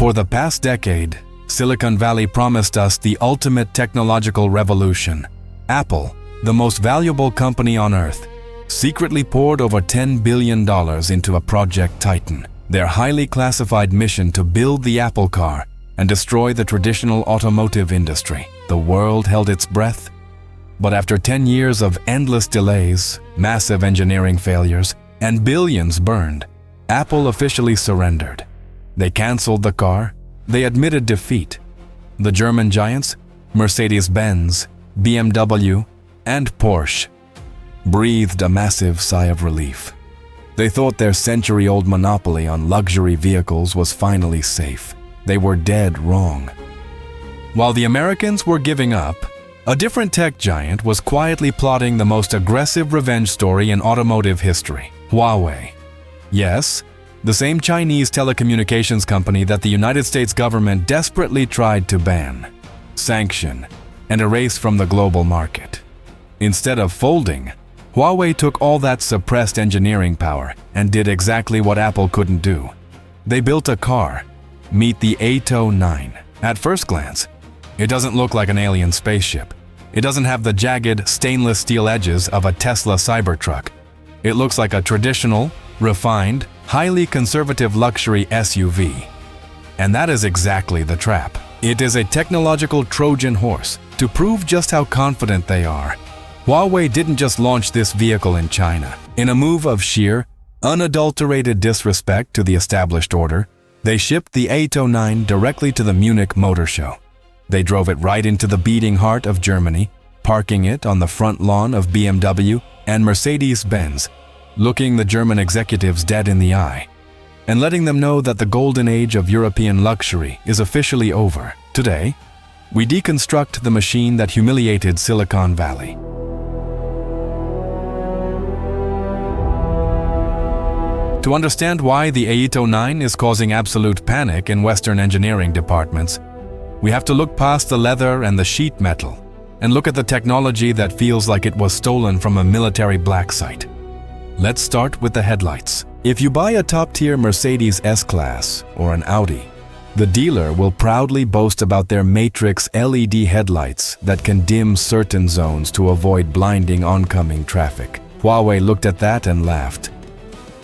For the past decade, Silicon Valley promised us the ultimate technological revolution. Apple, the most valuable company on earth, secretly poured over $10 billion into a Project Titan, their highly classified mission to build the Apple car and destroy the traditional automotive industry. The world held its breath. But after 10 years of endless delays, massive engineering failures, and billions burned, Apple officially surrendered. They canceled the car. They admitted defeat. The German giants, Mercedes-Benz, BMW, and Porsche, breathed a massive sigh of relief. They thought their century-old monopoly on luxury vehicles was finally safe. They were dead wrong. While the Americans were giving up, a different tech giant was quietly plotting the most aggressive revenge story in automotive history: Huawei. Yes, the same Chinese telecommunications company that the United States government desperately tried to ban, sanction, and erase from the global market. Instead of folding, Huawei took all that suppressed engineering power and did exactly what Apple couldn't do. They built a car. Meet the AITO M9. At first glance, it doesn't look like an alien spaceship. It doesn't have the jagged, stainless steel edges of a Tesla Cybertruck. It looks like a traditional, refined, highly conservative luxury SUV. And that is exactly the trap. It is a technological Trojan horse to prove just how confident they are. Huawei didn't just launch this vehicle in China. In a move of sheer, unadulterated disrespect to the established order, they shipped the Aito M9 directly to the Munich Motor Show. They drove it right into the beating heart of Germany, parking it on the front lawn of BMW and Mercedes-Benz, looking the German executives dead in the eye, and letting them know that the golden age of European luxury is officially over. Today, we deconstruct the machine that humiliated Silicon Valley. To understand why the Aito M9 is causing absolute panic in Western engineering departments, we have to look past the leather and the sheet metal and look at the technology that feels like it was stolen from a military black site. Let's start with the headlights. If you buy a top-tier Mercedes S-Class or an Audi, the dealer will proudly boast about their Matrix LED headlights that can dim certain zones to avoid blinding oncoming traffic. Huawei looked at that and laughed.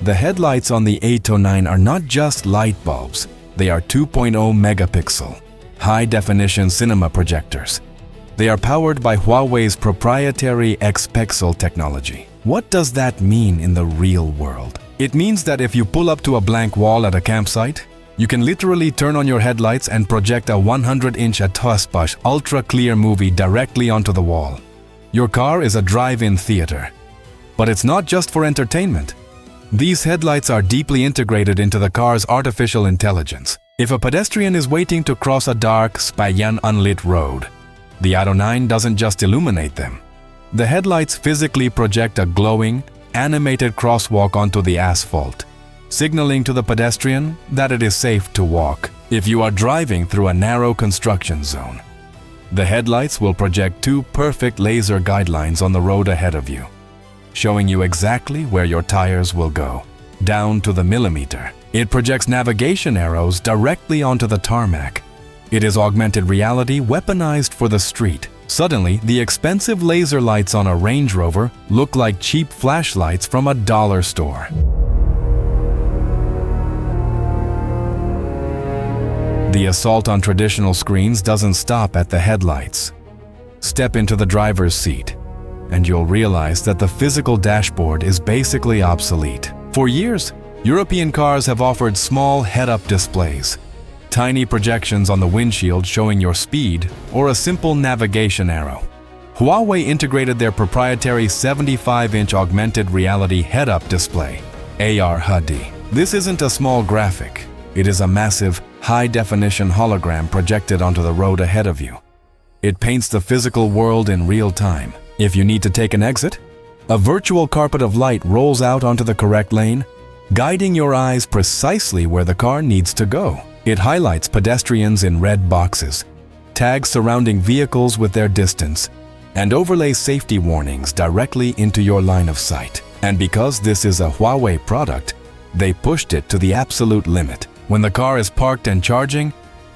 The headlights on the Aito M9 are not just light bulbs, they are 2.0 megapixel, high-definition cinema projectors. They are powered by Huawei's proprietary X-Pixel technology. What does that mean in the real world? It means that if you pull up to a blank wall at a campsite, you can literally turn on your headlights and project a 100-inch Autopilot ultra-clear movie directly onto the wall. Your car is a drive-in theater. But it's not just for entertainment. These headlights are deeply integrated into the car's artificial intelligence. If a pedestrian is waiting to cross a dark, spanning unlit road, the Aito M9 doesn't just illuminate them. The headlights physically project a glowing, animated crosswalk onto the asphalt, signaling to the pedestrian that it is safe to walk. If you are driving through a narrow construction zone, the headlights will project two perfect laser guidelines on the road ahead of you, showing you exactly where your tires will go, down to the millimeter. It projects navigation arrows directly onto the tarmac. It is augmented reality weaponized for the street. Suddenly, the expensive laser lights on a Range Rover look like cheap flashlights from a dollar store. The assault on traditional screens doesn't stop at the headlights. Step into the driver's seat, and you'll realize that the physical dashboard is basically obsolete. For years, European cars have offered small head-up displays, tiny projections on the windshield showing your speed, or a simple navigation arrow. Huawei integrated their proprietary 75-inch augmented reality head-up display, AR-HUD. This isn't a small graphic. It is a massive, high-definition hologram projected onto the road ahead of you. It paints the physical world in real time. If you need to take an exit, a virtual carpet of light rolls out onto the correct lane, guiding your eyes precisely where the car needs to go. It highlights pedestrians in red boxes, tags surrounding vehicles with their distance, and overlays safety warnings directly into your line of sight. And because this is a Huawei product, they pushed it to the absolute limit. When the car is parked and charging,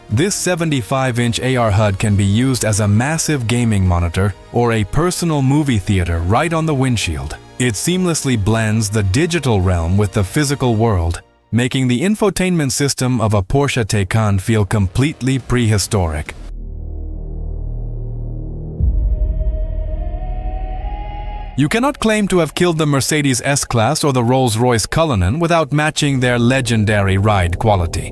this 75-inch AR-HUD can be used as a massive gaming monitor or a personal movie theater right on the windshield. It seamlessly blends the digital realm with the physical world, making the infotainment system of a Porsche Taycan feel completely prehistoric. You cannot claim to have killed the Mercedes S-Class or the Rolls-Royce Cullinan without matching their legendary ride quality.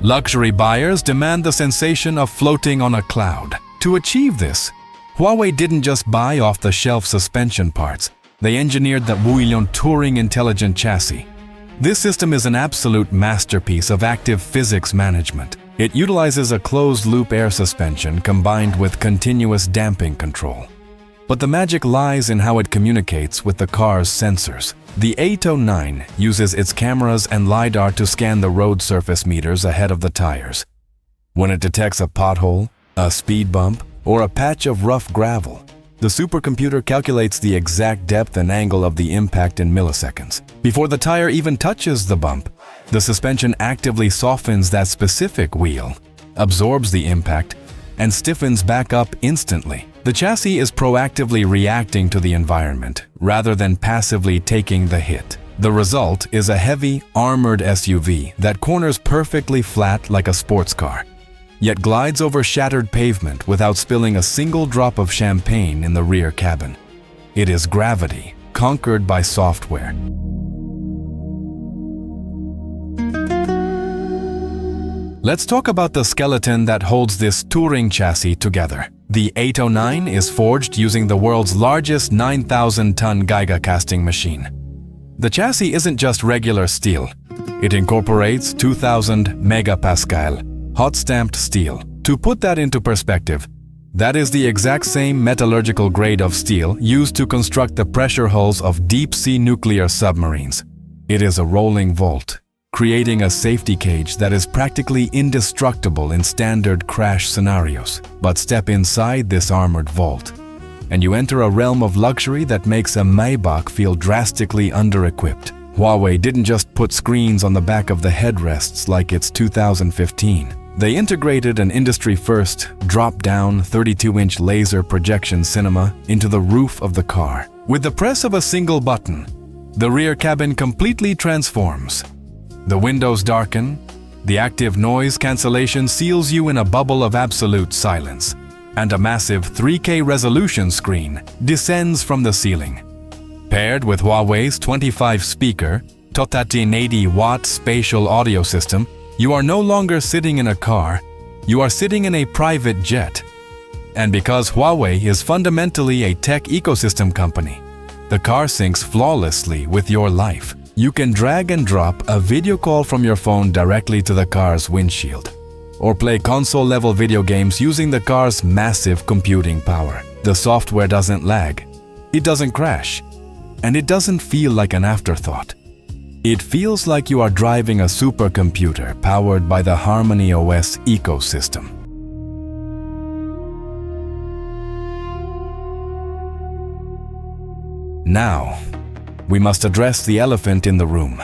Luxury buyers demand the sensation of floating on a cloud. To achieve this, Huawei didn't just buy off-the-shelf suspension parts. They engineered the Weaponized Touring Intelligent Chassis. This system is an absolute masterpiece of active physics management. It utilizes a closed-loop air suspension combined with continuous damping control. But the magic lies in how it communicates with the car's sensors. The AITO M9 uses its cameras and LiDAR to scan the road surface meters ahead of the tires. When it detects a pothole, a speed bump, or a patch of rough gravel, the supercomputer calculates the exact depth and angle of the impact in milliseconds. Before the tire even touches the bump, the suspension actively softens that specific wheel, absorbs the impact, and stiffens back up instantly. The chassis is proactively reacting to the environment rather than passively taking the hit. The result is a heavy, armored SUV that corners perfectly flat like a sports car, yet glides over shattered pavement without spilling a single drop of champagne in the rear cabin. It is gravity conquered by software. Let's talk about the skeleton that holds this touring chassis together. The AITO M9 is forged using the world's largest 9,000-ton Geiger casting machine. The chassis isn't just regular steel. It incorporates 2,000 megapascal hot-stamped steel. To put that into perspective, that is the exact same metallurgical grade of steel used to construct the pressure hulls of deep-sea nuclear submarines. It is a rolling vault, creating a safety cage that is practically indestructible in standard crash scenarios. But step inside this armored vault, and you enter a realm of luxury that makes a Maybach feel drastically under-equipped. Huawei didn't just put screens on the back of the headrests like it's 2015. They integrated an industry-first, drop-down 32-inch laser projection cinema into the roof of the car. With the press of a single button, the rear cabin completely transforms. The windows darken, the active noise cancellation seals you in a bubble of absolute silence, and a massive 3K resolution screen descends from the ceiling. Paired with Huawei's 25-speaker, 280-watt spatial audio system, you are no longer sitting in a car, you are sitting in a private jet. And because Huawei is fundamentally a tech ecosystem company, the car syncs flawlessly with your life. You can drag and drop a video call from your phone directly to the car's windshield, or play console-level video games using the car's massive computing power. The software doesn't lag, it doesn't crash, and it doesn't feel like an afterthought. It feels like you are driving a supercomputer powered by the Harmony OS ecosystem. Now, we must address the elephant in the room: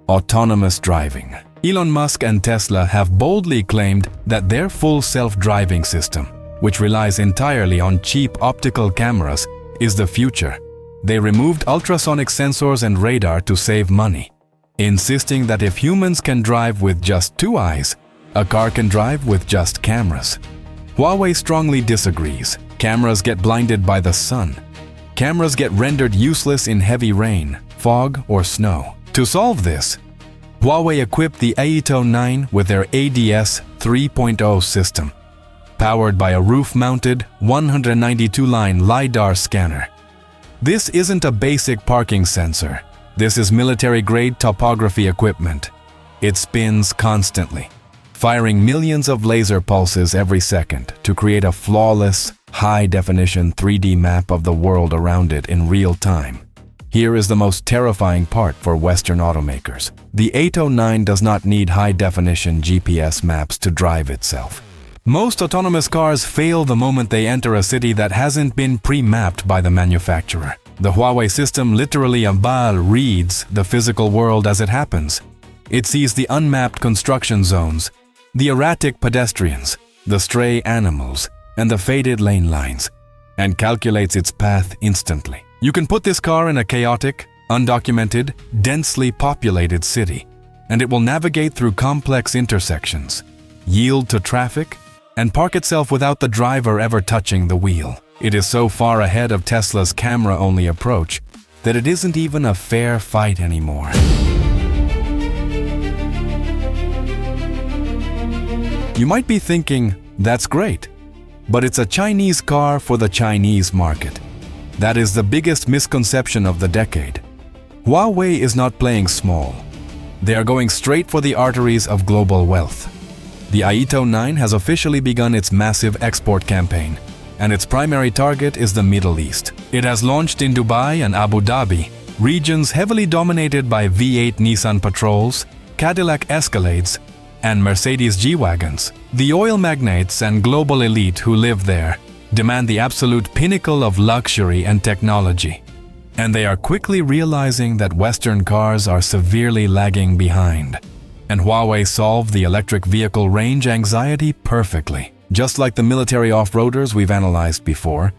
autonomous driving. Elon Musk and Tesla have boldly claimed that their full self-driving system, which relies entirely on cheap optical cameras, is the future. They removed ultrasonic sensors and radar to save money, insisting that if humans can drive with just 2 eyes, a car can drive with just cameras. Huawei strongly disagrees. Cameras get blinded by the sun. Cameras get rendered useless in heavy rain, fog, or snow. To solve this, Huawei equipped the AITO M9 with their ADS 3.0 system, powered by a roof-mounted 192-line LiDAR scanner. This isn't a basic parking sensor. This is military-grade topography equipment. It spins constantly, firing millions of laser pulses every second to create a flawless, high-definition 3D map of the world around it in real time. Here is the most terrifying part for Western automakers. The AITO M9 does not need high-definition GPS maps to drive itself. Most autonomous cars fail the moment they enter a city that hasn't been pre-mapped by the manufacturer. The Huawei system literally reads the physical world as it happens. It sees the unmapped construction zones, the erratic pedestrians, the stray animals, and the faded lane lines, and calculates its path instantly. You can put this car in a chaotic, undocumented, densely populated city, and it will navigate through complex intersections, yield to traffic, and park itself without the driver ever touching the wheel. It is so far ahead of Tesla's camera-only approach that it isn't even a fair fight anymore. You might be thinking, that's great, but it's a Chinese car for the Chinese market. That is the biggest misconception of the decade. Huawei is not playing small. They are going straight for the arteries of global wealth. The AITO M9 has officially begun its massive export campaign, and its primary target is the Middle East. It has launched in Dubai and Abu Dhabi, regions heavily dominated by V8 Nissan Patrols, Cadillac Escalades, and Mercedes G-Wagons. The oil magnates and global elite who live there demand the absolute pinnacle of luxury and technology, and they are quickly realizing that Western cars are severely lagging behind. And Huawei solved the electric vehicle range anxiety perfectly. Just like the military off-roaders we've analyzed before,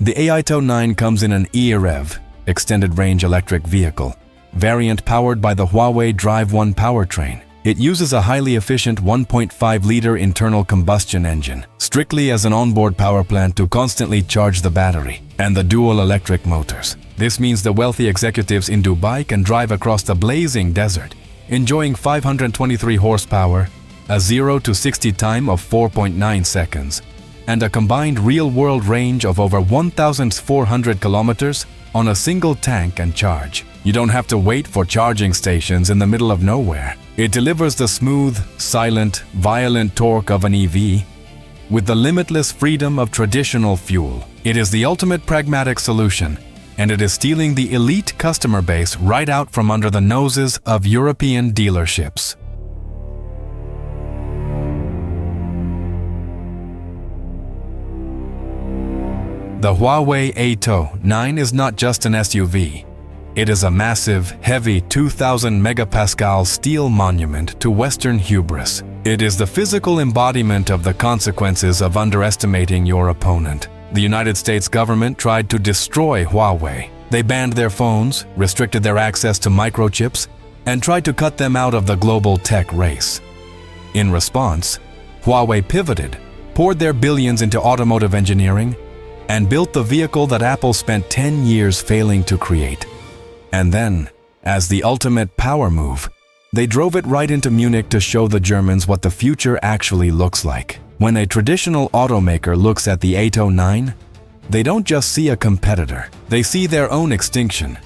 the AITO M9 comes in an EREV, extended range electric vehicle, variant powered by the Huawei Drive-1 powertrain. It uses a highly efficient 1.5-liter internal combustion engine, strictly as an onboard power plant to constantly charge the battery, and the dual electric motors. This means the wealthy executives in Dubai can drive across the blazing desert, enjoying 523 horsepower, a 0 to 60 time of 4.9 seconds, and a combined real-world range of over 1,400 kilometers on a single tank and charge. You don't have to wait for charging stations in the middle of nowhere. It delivers the smooth, silent, violent torque of an EV with the limitless freedom of traditional fuel. It is the ultimate pragmatic solution, and it is stealing the elite customer base right out from under the noses of European dealerships. The Huawei AITO M9 is not just an SUV. It is a massive, heavy 2,000 megapascal steel monument to Western hubris. It is the physical embodiment of the consequences of underestimating your opponent. The United States government tried to destroy Huawei. They banned their phones, restricted their access to microchips, and tried to cut them out of the global tech race. In response, Huawei pivoted, poured their billions into automotive engineering, and built the vehicle that Apple spent 10 years failing to create. And then, as the ultimate power move, they drove it right into Munich to show the Germans what the future actually looks like. When a traditional automaker looks at the AITO M9, they don't just see a competitor, they see their own extinction.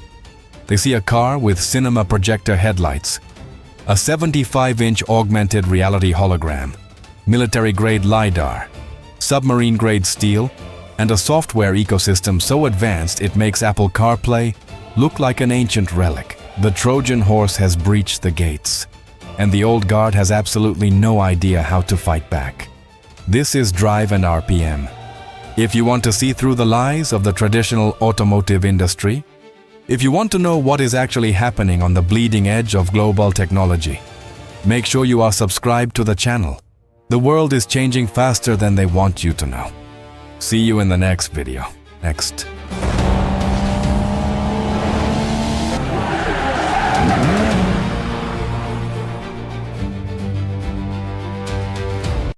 They see a car with cinema projector headlights, a 75-inch augmented reality hologram, military-grade LiDAR, submarine-grade steel, and a software ecosystem so advanced it makes Apple CarPlay look like an ancient relic. The Trojan Horse has breached the gates, and the old guard has absolutely no idea how to fight back. This is drive&rpm. If you want to see through the lies of the traditional automotive industry, if you want to know what is actually happening on the bleeding edge of global technology, make sure you are subscribed to the channel. The world is changing faster than they want you to know. See you in the next video. Next.